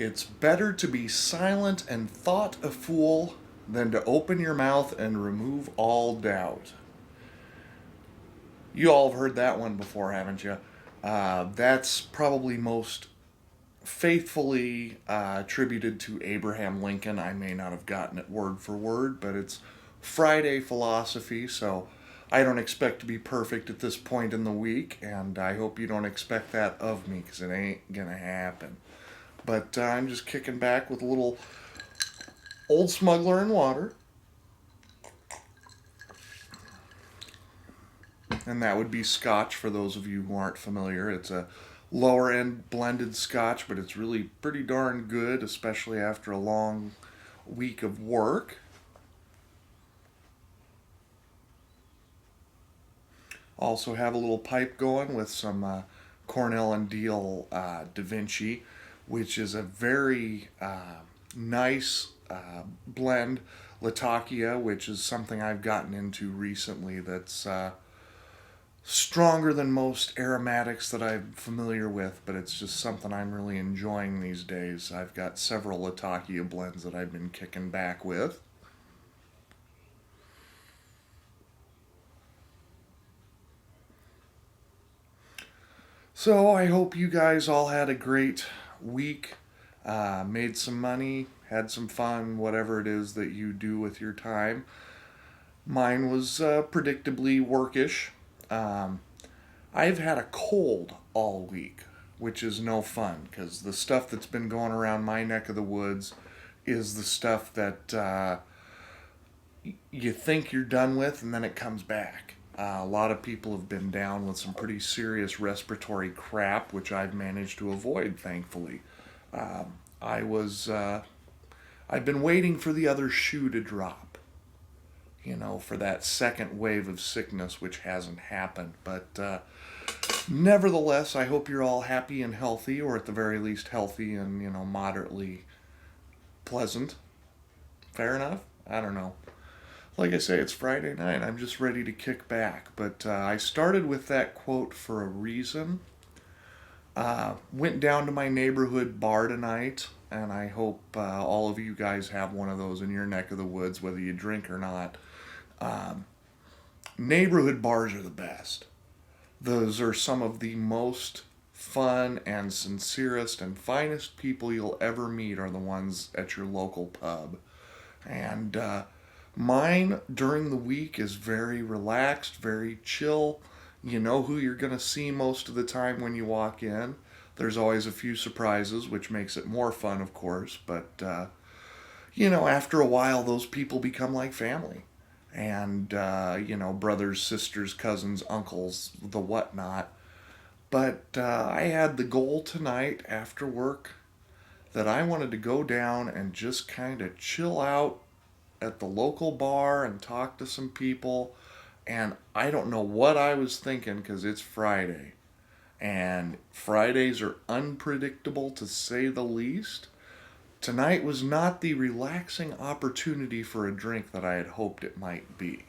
It's better to be silent and thought a fool than to open your mouth and remove all doubt. You all have heard that one before, haven't you? That's probably most faithfully attributed to Abraham Lincoln. I may not have gotten it word for word, but it's Friday philosophy, so I don't expect to be perfect at this point in the week, and I hope you don't expect that of me because it ain't gonna happen. But I'm just kicking back with a little Old Smuggler and water, and that would be Scotch for those of you who aren't familiar. It's a lower end blended Scotch, but it's really pretty darn good, especially after a long week of work. Also have a little pipe going with some Cornell and Deal Da Vinci, which is a very nice blend. Latakia, which is something I've gotten into recently that's stronger than most aromatics that I'm familiar with, but it's just something I'm really enjoying these days. I've got several Latakia blends that I've been kicking back with. So I hope you guys all had a great week, made some money, had some fun, whatever it is that you do with your time. Mine was predictably workish. Um, I've had a cold all week, which is no fun because the stuff that's been going around my neck of the woods is the stuff that you think you're done with and then it comes back. A lot of people have been down with some pretty serious respiratory crap, which I've managed to avoid, thankfully. Um, I was, I've been waiting for the other shoe to drop, for that second wave of sickness, which hasn't happened. But nevertheless, I hope you're all happy and healthy, or at the very least healthy and, moderately pleasant. Fair enough? I don't know. Like I say, it's Friday night. I'm just ready to kick back. But I started with that quote for a reason. Went down to my neighborhood bar tonight, and I hope all of you guys have one of those in your neck of the woods, whether you drink or not. Um, Neighborhood bars are the best. Those are some of the most fun and sincerest and finest people you'll ever meet are the ones at your local pub. And mine during the week is very relaxed, very chill. You know who you're going to see most of the time when you walk in. There's always a few surprises, which makes it more fun, of course. But, after a while, those people become like family. And, brothers, sisters, cousins, uncles, the whatnot. But I had the goal tonight after work that I wanted to go down and just kind of chill out at the local bar and talk to some people. And I don't know what I was thinking because it's Friday. And Fridays are unpredictable to say the least. Tonight was not the relaxing opportunity for a drink that I had hoped it might be.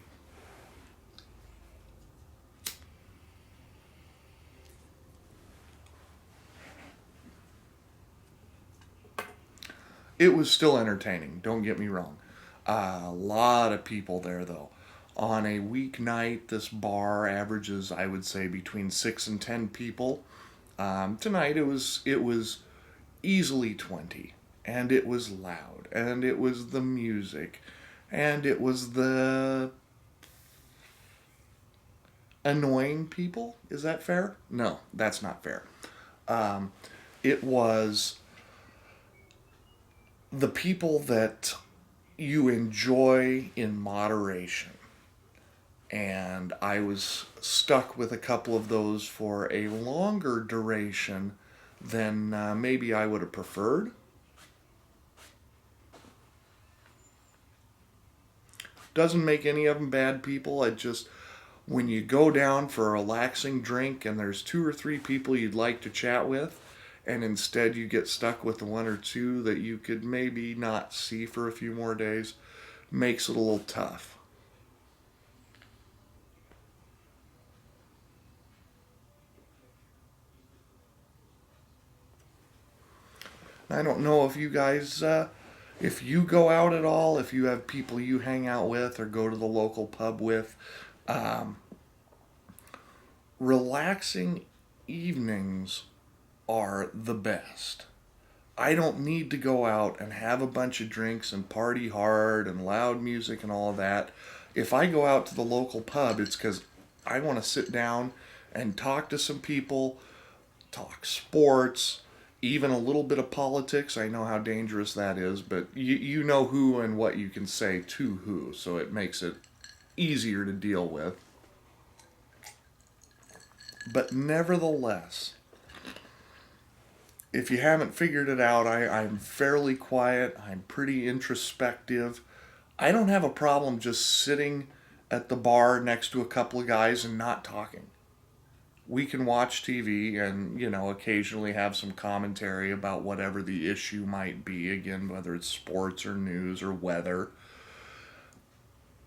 It was still entertaining, don't get me wrong. A lot of people there, though. On a weeknight, this bar averages, I would say, between 6 and 10 people. Tonight, it was easily 20, and it was loud, and it was the music, and it was the annoying people. Is that fair? No, that's not fair. Um, it was the people that you enjoy in moderation. And I was stuck with a couple of those for a longer duration than maybe I would have preferred. Doesn't make any of them bad people. It just, when you go down for a relaxing drink and there's 2 or 3 people you'd like to chat with, and instead you get stuck with the 1 or 2 that you could maybe not see for a few more days, makes it a little tough. I don't know if you guys, if you go out at all, if you have people you hang out with or go to the local pub with. Um, Relaxing evenings are the best. I don't need to go out and have a bunch of drinks and party hard and loud music and all of that. If I go out to the local pub, it's because I want to sit down and talk to some people, talk sports, even a little bit of politics. I know how dangerous that is, but you know who and what you can say to who, so it makes it easier to deal with. But nevertheless, if you haven't figured it out, I'm fairly quiet. I'm pretty introspective. I don't have a problem just sitting at the bar next to a couple of guys and not talking. We can watch TV and, occasionally have some commentary about whatever the issue might be, again, whether it's sports or news or weather.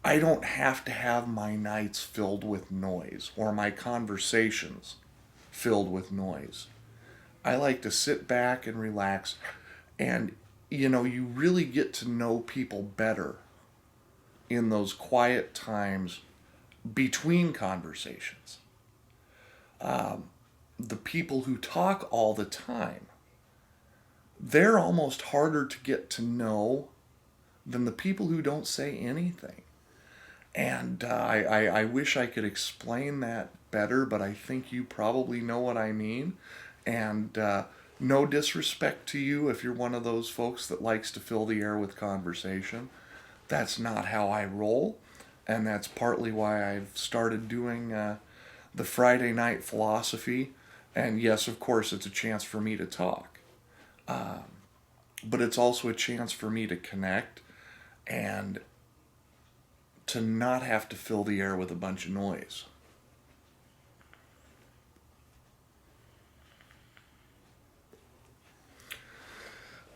I don't have to have my nights filled with noise or my conversations filled with noise. I like to sit back and relax, and you really get to know people better in those quiet times between conversations. The people who talk all the time, they're almost harder to get to know than the people who don't say anything. And I wish I could explain that better, but I think you probably know what I mean. And no disrespect to you if you're one of those folks that likes to fill the air with conversation. That's not how I roll. And that's partly why I've started doing the Friday night philosophy. And yes, of course, it's a chance for me to talk. But it's also a chance for me to connect and to not have to fill the air with a bunch of noise.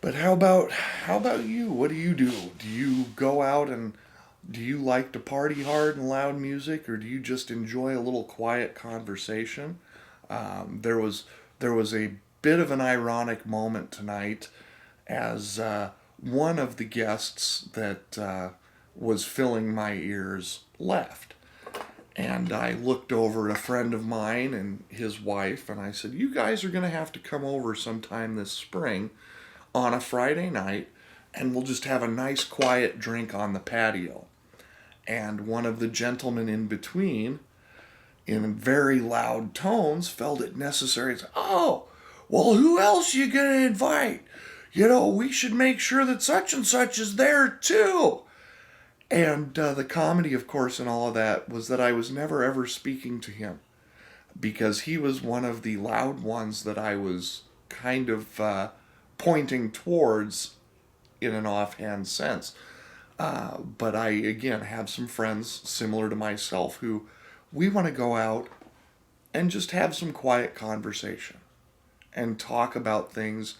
But how about you? What do you do? Do you go out and do you like to party hard and loud music, or do you just enjoy a little quiet conversation? There was a bit of an ironic moment tonight as one of the guests that was filling my ears left. And I looked over at a friend of mine and his wife, and I said, "You guys are going to have to come over sometime this spring on a Friday night, and we'll just have a nice quiet drink on the patio." And one of the gentlemen in between, in very loud tones, felt it necessary to say, "Oh, well, who else you going to invite? We should make sure that such and such is there too." And the comedy, of course, in all of that was that I was never ever speaking to him because he was one of the loud ones that I was kind of pointing towards in an offhand sense. But I, again, have some friends similar to myself who we want to go out and just have some quiet conversation and talk about things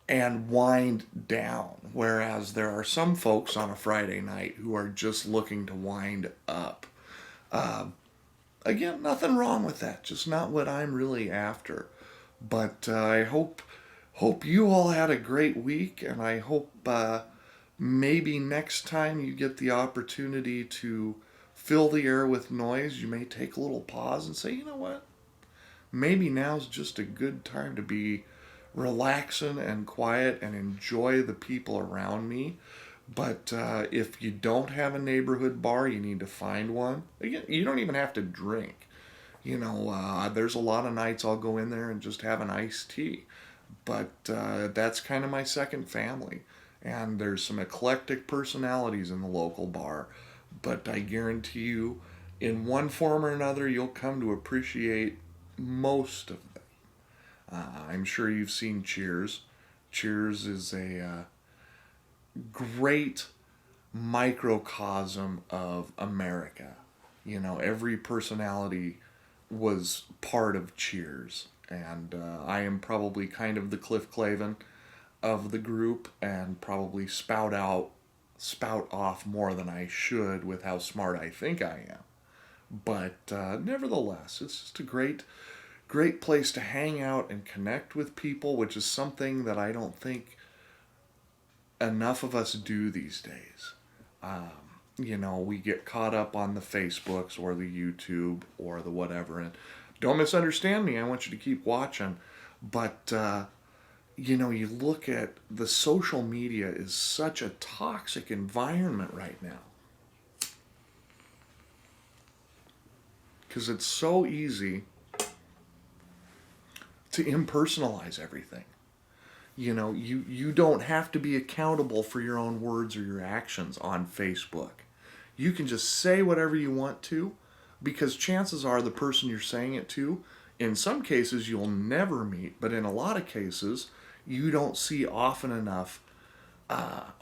and wind down. Whereas there are some folks on a Friday night who are just looking to wind up. Again, nothing wrong with that, just not what I'm really after. But I hope you all had a great week, and I hope maybe next time you get the opportunity to fill the air with noise, you may take a little pause and say, "You know what? Maybe now's just a good time to be relaxing and quiet and enjoy the people around me." But if you don't have a neighborhood bar, you need to find one. Again, you don't even have to drink. There's a lot of nights I'll go in there and just have an iced tea. But that's kind of my second family. And there's some eclectic personalities in the local bar. But I guarantee you, in one form or another, you'll come to appreciate most of them. I'm sure you've seen Cheers. Cheers is a great microcosm of America. Every personality was part of Cheers. And I am probably kind of the Cliff Clavin of the group and probably spout off more than I should with how smart I think I am. But nevertheless, it's just a great great place to hang out and connect with people, which is something that I don't think enough of us do these days. We get caught up on the Facebooks or the YouTube or the whatever. And don't misunderstand me, I want you to keep watching. But, you look at the social media is such a toxic environment right now. Because it's so easy to impersonalize everything. You don't have to be accountable for your own words or your actions on Facebook. You can just say whatever you want to, because chances are the person you're saying it to, in some cases you'll never meet, but in a lot of cases you don't see often enough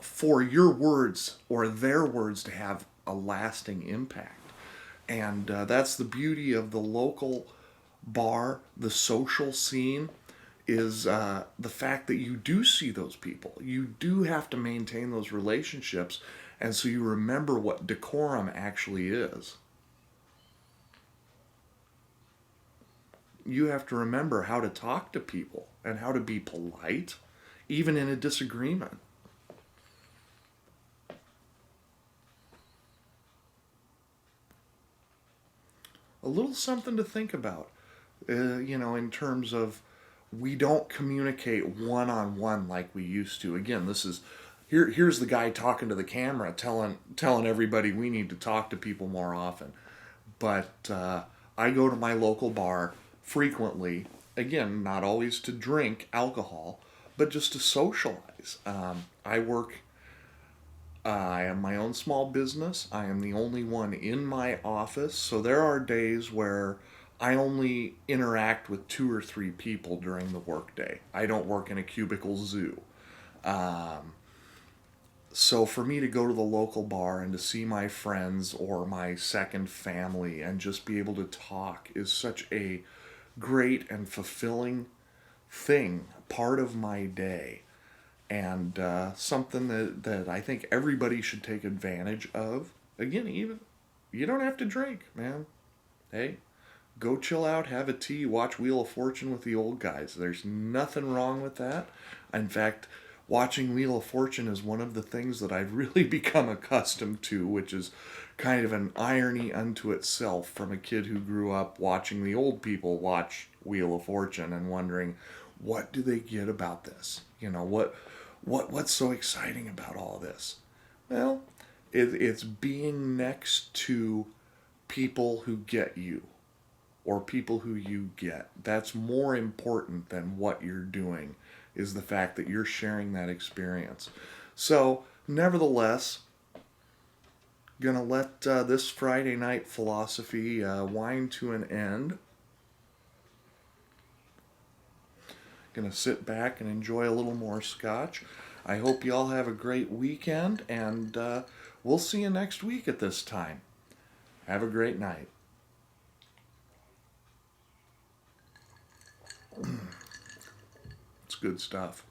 for your words or their words to have a lasting impact. And that's the beauty of the local bar, the social scene, is the fact that you do see those people. You do have to maintain those relationships, and so you remember what decorum actually is. You have to remember how to talk to people and how to be polite, even in a disagreement. A little something to think about, in terms of we don't communicate one-on-one like we used to. Again, here's the guy talking to the camera, telling everybody we need to talk to people more often. But I go to my local bar frequently, again, not always to drink alcohol, but just to socialize. I have my own small business. I am the only one in my office, so there are days where I only interact with 2 or 3 people during the workday. I don't work in a cubicle zoo. So for me to go to the local bar and to see my friends or my second family and just be able to talk is such a great and fulfilling thing, part of my day. And something that I think everybody should take advantage of. Again, even you don't have to drink, man. Hey, go chill out, have a tea, watch Wheel of Fortune with the old guys. There's nothing wrong with that. In fact, watching Wheel of Fortune is one of the things that I've really become accustomed to, which is kind of an irony unto itself from a kid who grew up watching the old people watch Wheel of Fortune and wondering, what do they get about this? What's so exciting about all this? Well, it's being next to people who get you or people who you get. That's more important than what you're doing, is the fact that you're sharing that experience. So, nevertheless, gonna let this Friday night philosophy wind to an end. Gonna sit back and enjoy a little more scotch. I hope you all have a great weekend, and we'll see you next week at this time. Have a great night. It's good stuff.